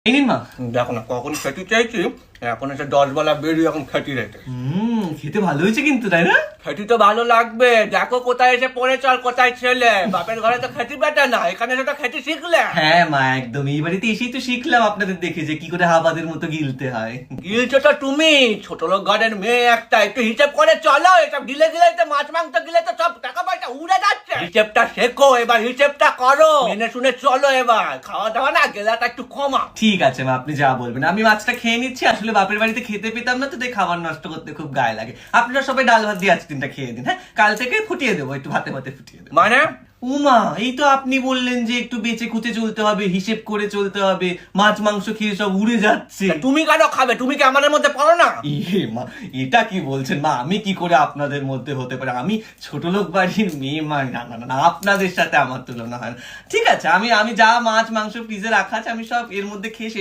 এই নিন মা। দেখো না কখন খেতে চাইছি, এখন এসে 10 বেলা বেরিয়ে এখন খেতে রেখে। খেতে ভালো হয়েছে কিন্তু, তাই না? খেতে তো ভালো লাগবে, দেখো কোথায় এসে পড়েছ আর কোথায় ছেলে। বাপের ঘরে তো খেতে বেটা না, এখানে এসে তো খেতে শিখলে। হ্যাঁ মা, একদম এই বাড়িতে এসেই তো শিখলাম আপনাদের দেখে যে কি করে হাবাদের মতো গিলতে হয়। গিলছো তো তুমি, ছোট লোক ঘরের মেয়ে একটা, একটু হিসেব করে চলো। এসব গিলে গিলে তো মাছ মাংস গিলে তো সব টাকা পয়সা উড়ে যাচ্ছে। হিসেবটা শেখো, এবার হিসেবটা করো, মেনে শুনে চলো। এবার খাওয়া দাওয়া না গেলাটা একটু কমা। ঠিক আছে মা, আপনি যা বলবেন। আমি মাছটা খেয়ে নিচ্ছি, আসলে বাপের বাড়িতে খেতে পেতাম না তো, তাই খাবার নষ্ট করতে খুব গায়ে লাগে। আপনারা সবাই ডাল ভাত দিয়ে আজ দিনটা খেয়ে দিন। হ্যাঁ, কাল থেকে ফুটিয়ে দেবো, একটু ভাতে ভাতে ফুটিয়ে দেবো। মানে উমা, এই তো আপনি বললেন যে একটু বেঁচে খুঁজে চলতে হবে, হিসেব করে চলতে হবে, মাছ মাংস খেয়ে সব উড়ে যাচ্ছে। তুমি কেন খাবে? তুমি কি আমাদের মধ্যে পড়ো না? ইয়ে মা, এটা কি বলছেন মা? আমি কি করে আপনাদের মধ্যে হতে পারে? আমি ছোট লোক বাড়ির মেয়ে মা। না না না, আপনাদের সাথে আমার তুলনা হয় না। ঠিক আছে, আমি যা মাছ মাংস ফ্রিজে রাখা আছে আমি সব এর মধ্যে খেয়ে